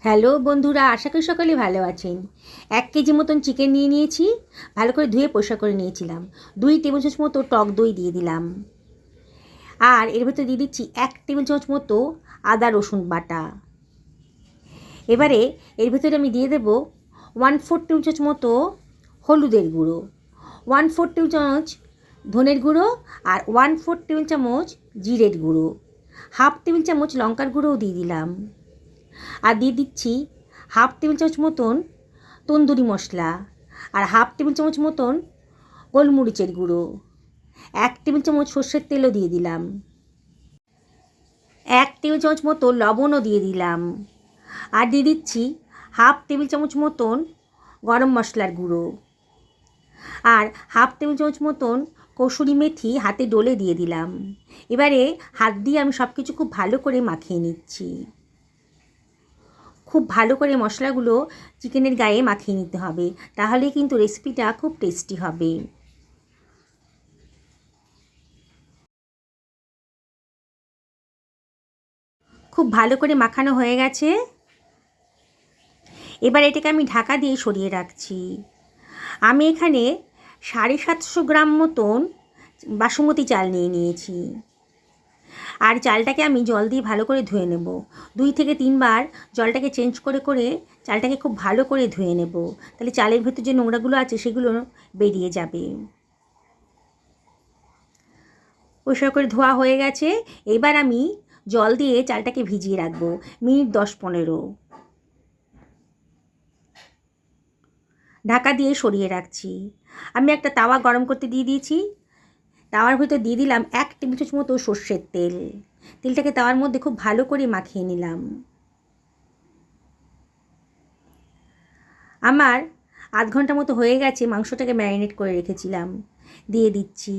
Hello বন্ধুরা, আশা করি সকলে ভালো আছেন। 1 কেজি মতন চিকেন নিয়ে নিয়েছি, ভালো করে ধুয়ে পরিষ্কার করে নিয়েছিলাম। 2 টেবিল চামচ মতো টক দই দিয়ে দিলাম, আর এর ভেতরে দিয়ে দিচ্ছি 1 টেবিল চামচ মতো আদা রসুন বাটা। এবারে এর ভেতরে আমি দিয়ে দেবো 1/4 টেবিল চামচ মতো হলুদের গুঁড়ো, 1/4 টেবিল চামচ ধনের গুঁড়ো, আর 1/4 টেবিল চামচ জিরের গুঁড়ো, 1/2 টেবিল চামচ লঙ্কার গুঁড়োও দিয়ে দিলাম, আর দিয়ে দিচ্ছি 1/2 টেবিল চামচ মতন তন্দুরি মশলা, আর 1/2 টেবিল চামচ মতন গোলমরিচের গুঁড়ো, 1 টেবিল চামচ সর্ষের তেলও দিয়ে দিলাম, 1 টেবিল চামচ মতো লবণও দিয়ে দিলাম, আর দিয়ে দিচ্ছি 1/2 টেবিল চামচ মতন গরম মশলার গুঁড়ো, আর 1/2 টেবিল চামচ মতন কসুরি মেথি হাতে ডলে দিয়ে দিলাম। এবারে হাত দিয়ে আমি সব কিছু খুব ভালো করে মাখিয়ে নিচ্ছি। খুব ভালো করে মশলাগুলো চিকেনের গায়ে মাখিয়ে নিতে হবে, তাহলে কিন্তু রেসিপিটা খুব টেস্টি হবে। খুব ভালো করে মাখানো হয়ে গেছে। এবার এটাকে আমি ঢাকা দিয়ে সরিয়ে রাখছি। আমি এখানে 750 গ্রাম মতন বাসমতি চাল নিয়ে নিয়েছি, আর চালটাকে আমি জল দিয়ে ভালো করে ধুয়ে নেব। 2 থেকে 3 বার জলটাকে চেঞ্জ করে করে চালটাকে খুব ভালো করে ধুয়ে নেব, তাহলে চালের ভেতর যে নোংরাগুলো আছে সেগুলো বেরিয়ে যাবে। পরিষ্কার করে ধোয়া হয়ে গেছে। এবার আমি জল দিয়ে চালটাকে ভিজিয়ে রাখবো মিনিট 10-15। ঢাকা দিয়ে সরিয়ে রাখছি। আমি একটা তাওয়া গরম করতে দিয়ে দিয়েছি। তাওয়ার ভিতর দিয়ে দিলাম 1 টেবিল চামচ মতো সর্ষের তেল। তেলটাকে তাওয়ার মধ্যে খুব ভালো করে মাখিয়ে নিলাম। আমার আধ ঘন্টা মতো হয়ে গেছে, মাংসটাকে ম্যারিনেট করে রেখেছিলাম। দিয়ে দিচ্ছি।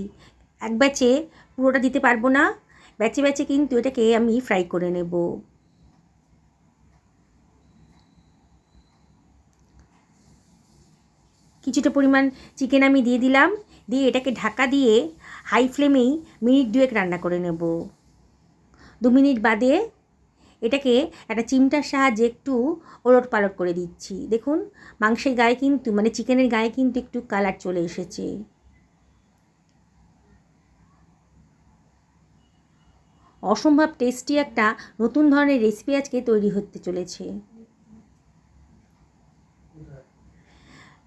এক ব্যাচে পুরোটা দিতে পারবো না, ব্যাচে ব্যাচে কিন্তু এটাকে আমি ফ্রাই করে নেব। কিছুটা পরিমাণ চিকেন আমি দিয়ে দিলাম, দিয়ে এটাকে ঢাকা দিয়ে হাই ফ্লেমেই মিনিট 2 রান্না করে নেব। 2 মিনিট বাদে এটাকে একটা চিমটার সাহায্যে একটু ওলট পালট করে দিচ্ছি। দেখুন মাংসের গায়ে কিন্তু চিকেনের গায়ে কিন্তু একটু কালার চলে এসেছে। অসম্ভব টেস্টি একটা নতুন ধরনের রেসিপি আজকে তৈরি হতে চলেছে।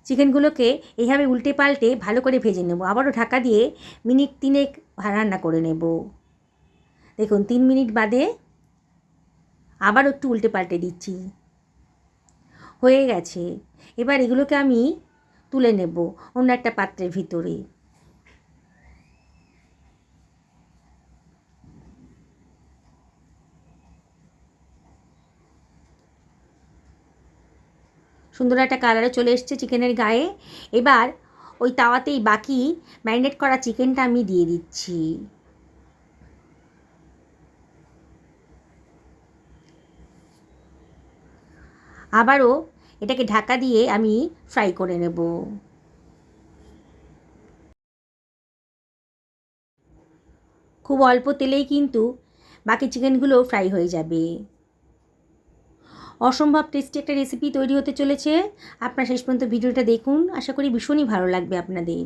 চিকেনগুলোকে এইভাবে উল্টে পাল্টে ভালো করে ভেজে নেব। আবারও ঢাকা দিয়ে মিনিট 3 রান্না করে নেব। দেখুন 3 মিনিট বাদে আবার একটু উল্টে পাল্টে দিচ্ছি। হয়ে গেছে। এবার এগুলোকে আমি তুলে নেব অন্য একটা পাত্রের ভিতরে। সুন্দর একটা কালারে চলে এসছে চিকেনের গায়ে। এবার ওই তাওয়াতেই বাকি ম্যারিনেট করা চিকেনটা আমি দিয়ে দিচ্ছি। আবারও এটাকে ঢাকা দিয়ে আমি ফ্রাই করে নেব। খুব অল্প তেলেই কিন্তু বাকি চিকেনগুলো ফ্রাই হয়ে যাবে। অসম্ভব টেস্টি একটা রেসিপি তৈরি হতে চলেছে। আপনারা শেষ পর্যন্ত ভিডিওটা দেখুন, আশা করি ভীষণই ভালো লাগবে আপনাদের।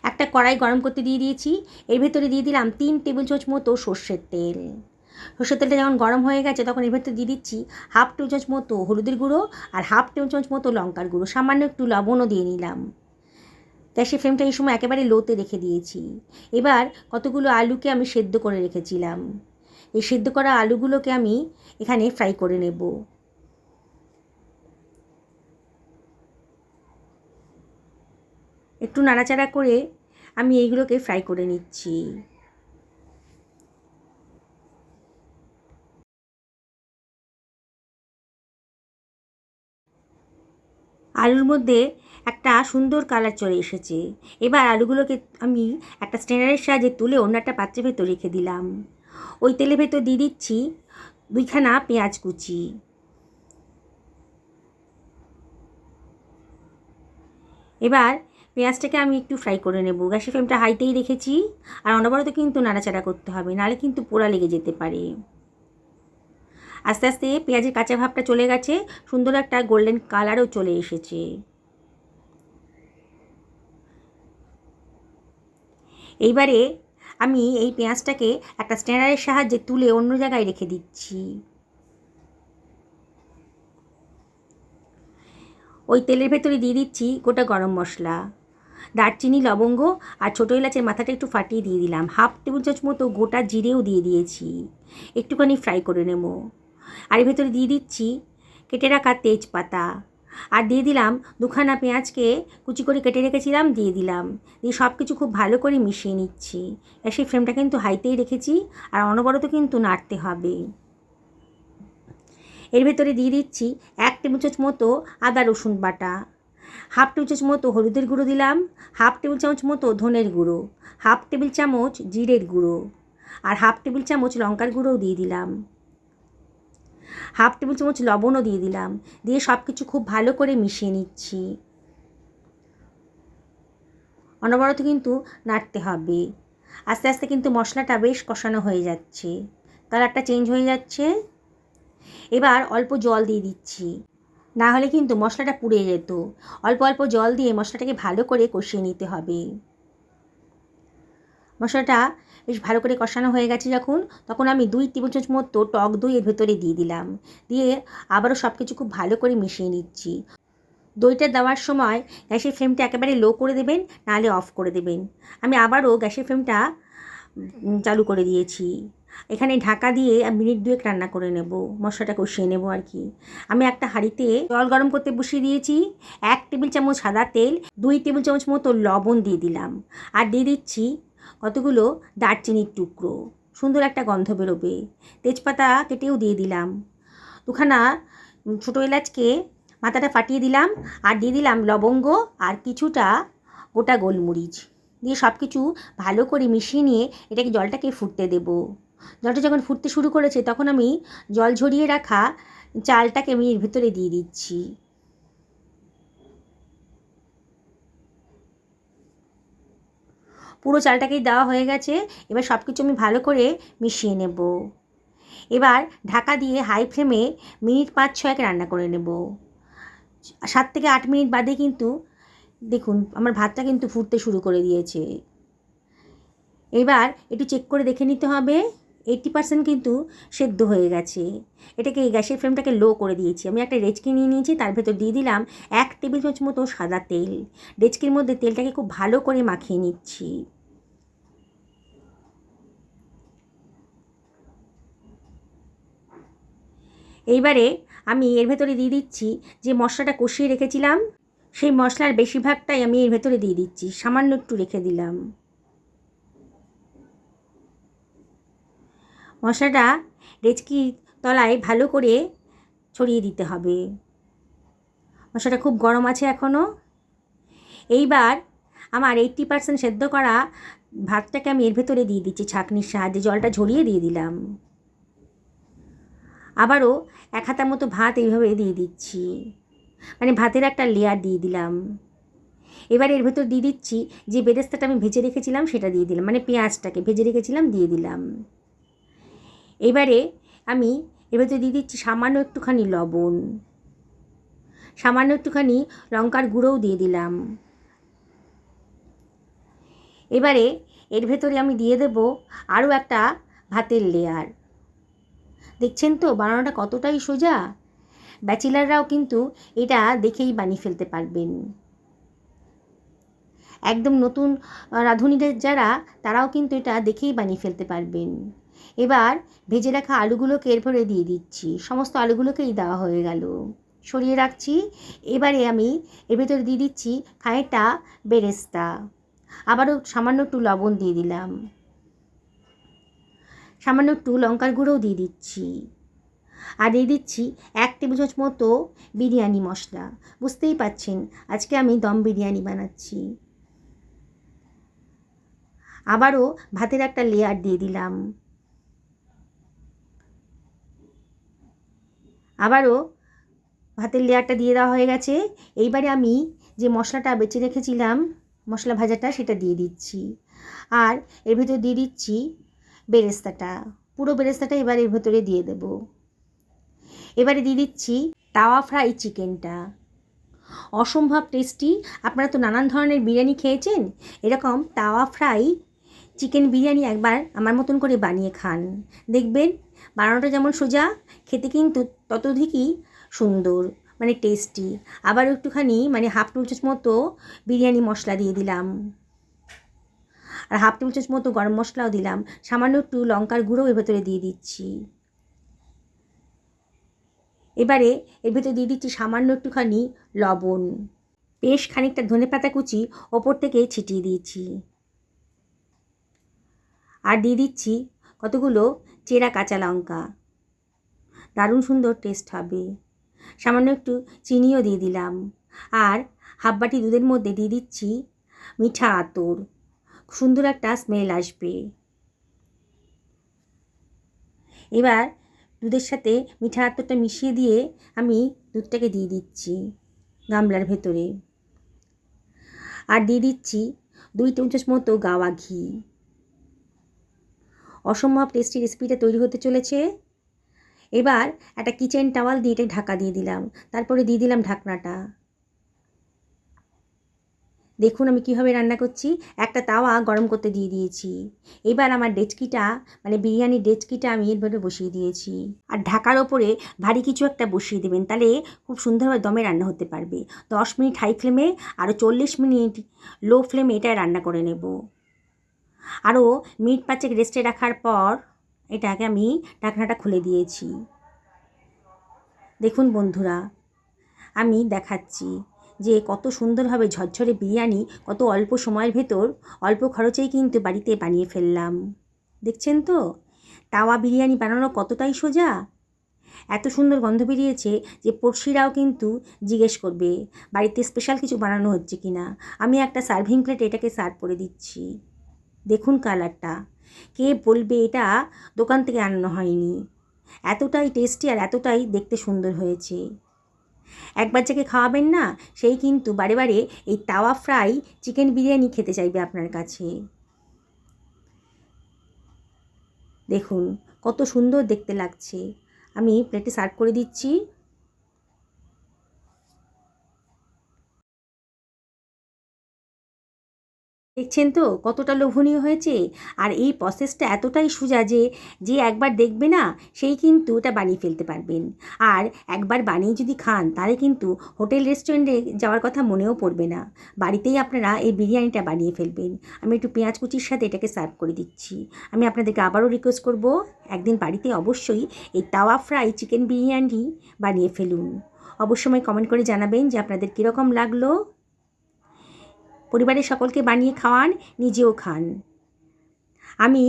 একটা কড়াই গরম করতে দিয়ে দিয়েছি, এর ভেতরে দিয়ে দিলাম 3 টেবিল চামচ মতো সর্ষের তেল। সর্ষের তেলটা যখন গরম হয়ে গেছে তখন এর ভেতরে দিয়ে দিচ্ছি 1/2 টেবিল চামচ মতো হলুদের গুঁড়ো, আর 1/2 টেবিল চামচ মতো লঙ্কার গুঁড়ো, সামান্য একটু লবণও দিয়ে নিলাম। গ্যাসের ফ্লেমটা এই সময় একেবারে লোতে রেখে দিয়েছি। এবার কতগুলো আলুকে আমি সেদ্ধ করে রেখেছিলাম, এই সেদ্ধ করা আলুগুলোকে আমি এখানে ফ্রাই করে নেব। একটু নাড়াচাড়া করে আমি এইগুলোকে ফ্রাই করে নিচ্ছি। আলুর মধ্যে একটা সুন্দর কালার চলে এসেছে। এবার আলুগুলোকে আমি একটা স্ট্রেনারের সাহায্যে তুলে অন্য একটা পাত্রের ভেতর রেখে দিলাম। ওই তেলের ভেতর দিয়ে দিচ্ছি 2খানা পেঁয়াজ কুচি। এবার পেঁয়াজটাকে আমি একটু ফ্রাই করে নেব। গ্যাসের ফ্লেমটা হাইতেই রেখেছি, আর অনবরত কিন্তু নাড়াচাড়া করতে হবে, নাহলে কিন্তু পোড়া লেগে যেতে পারে। আস্তে আস্তে পেঁয়াজের কাঁচা ভাবটা চলে গেছে, সুন্দর একটা গোল্ডেন কালারও চলে এসেছে। এইবারে আমি এই পেঁয়াজটাকে একটা স্ট্যান্ডারের সাহায্যে তুলে অন্য জায়গায় রেখে দিচ্ছি। ওই তেলের ভেতরে দিয়ে দিচ্ছি গোটা গরম মশলা, দারচিনি, লবঙ্গ আর ছোটো এলাচের মাথাটা একটু ফাটিয়ে দিয়ে দিলাম। 1/2 টেবিল চামচ মতো গোটা জিরেও দিয়ে দিয়েছি, একটুখানি ফ্রাই করে নেব। আর এর ভেতরে দিয়ে দিচ্ছি কেটে রাখা তেজপাতা, আর দিয়ে দিলাম 2খানা পেঁয়াজকে কুচি করে কেটে রেখেছিলাম, দিয়ে দিলাম। দিয়ে সব কিছু খুব ভালো করে মিশিয়ে নিচ্ছি। গ্যাসের ফ্লেমটা কিন্তু হাইতেই রেখেছি, আর অনবরত কিন্তু নাড়তে হবে। এর ভেতরে দিয়ে দিচ্ছি 1 টেবিল চামচ মতো আদা রসুন বাটা, 1/2 টেবিল চামচ মতো হলুদের গুঁড়ো দিলাম, 1/2 টেবিল চামচ মতো ধনের গুঁড়ো, 1/2 টেবিল চামচ জিরের গুঁড়ো, আর 1/2 টেবিল চামচ লঙ্কার গুঁড়োও দিয়ে দিলাম, 1/2 টেবিল চামচ লবণও দিয়ে দিলাম। দিয়ে সব কিছু খুব ভালো করে মিশিয়ে নিচ্ছি। অনবরত কিন্তু নাড়তে হবে। আস্তে আস্তে কিন্তু মশলাটা বেশ কষানো হয়ে যাচ্ছে, কালারটা চেঞ্জ হয়ে যাচ্ছে। এবার অল্প জল দিয়ে দিচ্ছি, না হলে কিন্তু মশলাটা পুড়ে যেত। অল্প অল্প জল দিয়ে মশলাটাকে ভালো করে কষিয়ে নিতে হবে। মশলাটা বেশ ভালো করে কষানো হয়ে গেছে যখন, তখন আমি 2 টেবিল চামচ মতো টক দই এর ভেতরে দিয়ে দিলাম। দিয়ে আবারও সব কিছু খুব ভালো করে মিশিয়ে নিচ্ছি। দইটা দেওয়ার সময় গ্যাসের ফ্লেমটা একেবারে লো করে দেবেন, নাহলে অফ করে দেবেন। আমি আবারও গ্যাসের ফ্লেমটা চালু করে দিয়েছি। এখানে ঢাকা দিয়ে মিনিট 2 রান্না করে নেব, মশলাটা কষিয়ে নেব আর কি। আমি একটা হাঁড়িতে জল গরম করতে বসিয়ে দিয়েছি। 1 টেবিল চামচ সাদা তেল, 2 টেবিল চামচ মতো লবণ দিয়ে দিলাম, আর দিয়ে দিচ্ছি কতগুলো দারচিনির টুকরো, সুন্দর একটা গন্ধ বেরোবে। তেজপাতা কেটেও দিয়ে দিলাম। 2খানা ছোটো এলাচকে মাথাটা ফাটিয়ে দিলাম, আর দিয়ে দিলাম লবঙ্গ আর কিছুটা গোটা গোলমরিচ। দিয়ে সব কিছু ভালো করে মিশিয়ে নিয়ে জলটাকে ফুটতে দেব। জলটা যখন ফুটতে শুরু করেছে তখন আমি জল ঝরিয়ে রাখা চালটাকে আমি এর ভেতরে দিয়ে দিচ্ছি। পুরো চালটাকেই দেওয়া হয়ে গেছে। এবার সব কিছু আমি ভালো করে মিশিয়ে নেব। এবার ঢাকা দিয়ে হাই ফ্লেমে মিনিট 5-6 রান্না করে নেব। 7 থেকে 8 মিনিট বাদে কিন্তু দেখুন আমার ভাতটা কিন্তু ফুটতে শুরু করে দিয়েছে। এবার একটু চেক করে দেখে নিতে হবে, 80% কিন্তু সেদ্ধ হয়ে গেছে। এটাকে গ্যাসের ফ্লেমটাকে লো করে দিয়েছি। আমি একটা ডেচকি নিয়ে নিয়েছি, তার ভেতর দিয়ে দিলাম 1 টেবিল চামচ মতো সাদা তেল। ডেচকির মধ্যে তেলটাকে খুব ভালো করে মাখিয়ে নিচ্ছি। এইবারে আমি এর ভেতরে দিয়ে দিচ্ছি যে মশলাটা কষিয়ে রেখেছিলাম, সেই মশলার বেশিরভাগটাই আমি এর ভেতরে দিয়ে দিচ্ছি, সামান্য একটু রেখে দিলাম। মশলাটা ডেচকির তলায় ভালো করে ছড়িয়ে দিতে হবে। মশলাটা খুব গরম আছে এখনও। এইবার আমার 80% সেদ্ধ করা ভাতটাকে আমি এর ভেতরে দিয়ে দিচ্ছি ছাঁকনির সাহায্যে, জলটা ঝরিয়ে দিয়ে দিলাম। আবারও 1 হাতা মতো ভাত এইভাবে দিয়ে দিচ্ছি, মানে ভাতের একটা লেয়ার দিয়ে দিলাম। এবার এর ভেতর দিয়ে দিচ্ছি যে বেরেস্তাটা আমি ভেজে রেখেছিলাম সেটা দিয়ে দিলাম, মানে পেঁয়াজটাকে ভেজে রেখেছিলাম দিয়ে দিলাম। এবারে আমি এর ভেতরে দিয়ে দিচ্ছি সামান্য একটুখানি লবণ, সামান্য একটুখানি লঙ্কার গুঁড়োও দিয়ে দিলাম। এবারে এর ভেতরে আমি দিয়ে দেব আরও একটা ভাতের লেয়ার। দেখছেন তো বানানোটা কতটাই সোজা। ব্যাচেলাররাও কিন্তু এটা দেখেই বানিয়ে ফেলতে পারবেন। একদম নতুন রাঁধুনিদের যারা, তারাও কিন্তু এটা দেখেই বানিয়ে ফেলতে পারবেন। এবার ভেজে রাখা আলুগুলোকে এরপরে দিয়ে দিচ্ছি, সমস্ত আলুগুলোকেই দেওয়া হয়ে গেল, সরিয়ে রাখছি। এবারে আমি এর ভেতরে দিয়ে দিচ্ছি খানিকটা বেরেস্তা, আবারও সামান্য একটু লবণ দিয়ে দিলাম, সামান্য একটু লঙ্কার গুঁড়োও দিয়ে দিচ্ছি, আর দিয়ে দিচ্ছি 1 টেবিল চামচ মতো বিরিয়ানি মশলা। বুঝতেই পাচ্ছেন আজকে আমি দম বিরিয়ানি বানাচ্ছি। আবারও ভাতের একটা লেয়ার দিয়ে দিলাম, আবারও ভাতের লেয়ারটা দিয়ে দেওয়া হয়ে গেছে। এইবারে আমি যে মশলাটা বেঁচে রেখেছিলাম, মশলা ভাজাটা, সেটা দিয়ে দিচ্ছি, আর এর ভেতরে দিয়ে দিচ্ছি বেরেস্তাটা, পুরো বেরেস্তাটা এবার এর ভেতরে দিয়ে দেব। এবারে দিয়ে দিচ্ছি তাওয়া ফ্রাই চিকেনটা। অসম্ভব টেস্টি। আপনারা তো নানান ধরনের বিরিয়ানি খেয়েছেন, এরকম তাওয়া ফ্রাই চিকেন বিরিয়ানি একবার আমার মতন করে বানিয়ে খান, দেখবেন বানানোটা যেমন সোজা, খেতে কিন্তু ততধিকই সুন্দর, মানে টেস্টি। আবার একটুখানি মানে হাফ টেবিল চামচ মতো বিরিয়ানি মশলা দিয়ে দিলাম, আর হাফ টেবিল চামচ মতো গরম মশলাও দিলাম। সামান্য একটু লঙ্কার গুঁড়ো এর ভেতরে দিয়ে দিচ্ছি। এবারে এর ভেতরে দিয়ে দিচ্ছি সামান্য একটুখানি লবণ, বেশ খানিকটা ধনেপাতা কুচি ওপর থেকে ছিটিয়ে দিয়েছি, আর দিয়ে দিচ্ছি কতগুলো চেরা কাঁচা লঙ্কা। দারুণ সুন্দর টেস্ট হবে। সামান্য একটু চিনিও দিয়ে দিলাম, আর হাফ বাটি দুধের মধ্যে দিয়ে দিচ্ছি মিঠা আতর, সুন্দর একটা স্মেল আসবে। এবার দুধের সাথে মিঠা আতরটা মিশিয়ে দিয়ে আমি দুধটাকে দিয়ে দিচ্ছি গামলার ভেতরে, আর দিয়ে দিচ্ছি 2 টেবিল চামচ মতো গাওয়া ঘি। অসম্ভব টেস্টি রেসিপিটা তৈরি হতে চলেছে। এবার একটা কিচেন টাওয়াল দিয়ে এটা ঢাকা দিয়ে দিলাম, তারপরে দিয়ে দিলাম ঢাকনাটা। দেখুন আমি কীভাবে রান্না করছি। একটা তাওয়া গরম করতে দিয়ে দিয়েছি। এবার আমার ডেচকিটা মানে বিরিয়ানির ডেচকিটা আমি এর ভেতরে বসিয়ে দিয়েছি, আর ঢাকার ওপরে ভারী কিছু একটা বসিয়ে দেবেন, তাহলে খুব সুন্দরভাবে দমে রান্না হতে পারবে। 10 মিনিট হাই ফ্লেমে, আরও 40 মিনিট লো ফ্লেমে এটা রান্না করে নেব। আরও মিনিট 5 রেস্টে রাখার পর এটাকে আমি ঢাকনাটা খুলে দিয়েছি। দেখুন বন্ধুরা, আমি দেখাচ্ছি যে কত সুন্দরভাবে ঝরঝরে বিরিয়ানি কত অল্প সময়ের ভেতর অল্প খরচেই কিন্তু বাড়িতে বানিয়ে ফেললাম। দেখছেন তো তাওয়া বিরিয়ানি বানানো কতটাই সোজা। এত সুন্দর গন্ধ বেরিয়েছে যে পড়শিরাও কিন্তু জিজ্ঞেস করবে বাড়িতে স্পেশাল কিছু বানানো হচ্ছে কি না। আমি একটা সার্ভিং প্লেটে এটাকে সার্ভ করে দিচ্ছি। দেখুন কালারটা, কে বলবে এটা দোকান থেকে আনানো হয়নি। এতটাই টেস্টি আর এতটাই দেখতে সুন্দর হয়েছে। একবার যাকে খাওয়াবেন না, সেই কিন্তু বারে বারে এই তাওয়া ফ্রাই চিকেন বিরিয়ানি খেতে চাইবে আপনার কাছে। দেখুন কত সুন্দর দেখতে লাগছে। আমি প্লেটে সার্ভ করে দিচ্ছি। দেখছেন তো কতটা লোভনীয় হয়েছে। আর এই প্রসেসটা এতটাই সোজা যে যে একবার দেখবে না, সেই কিন্তু এটা বানিয়ে ফেলতে পারবেন। আর একবার বানিয়ে যদি খান তাহলে কিন্তু হোটেল রেস্টুরেন্টে যাওয়ার কথা মনেও পড়বে না, বাড়িতেই আপনারা এই বিরিয়ানিটা বানিয়ে ফেলবেন। আমি একটু পেঁয়াজ কুচির সাথে এটাকে সার্ভ করে দিচ্ছি। আমি আপনাদেরকে আবারও রিকোয়েস্ট করব, একদিন বাড়িতে অবশ্যই এই তাওয়া ফ্রাই চিকেন বিরিয়ানি বানিয়ে ফেলুন। অবশ্যই কমেন্ট করে জানাবেন যে আপনাদের কীরকম লাগলো। পরিবারের সকলকে বানিয়ে খাওয়ান, নিজেও খান। আমি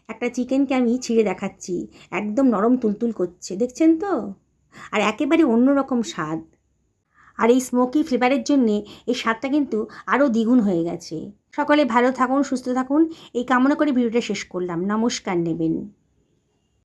একটা চিকেনকে আমি ছিঁড়ে দেখাচ্ছি, একদম নরম তুলতুল করছে, দেখছেন তো। আর একেবারে অন্যরকম স্বাদ। আর এই স্মোকি ফ্লেভারের জন্যে এই স্বাদটা কিন্তু আরও দ্বিগুণ হয়ে গেছে। সকলে ভালো থাকুন, সুস্থ থাকুন, এই কামনা করে ভিডিওটা শেষ করলাম। নমস্কার নেবেন।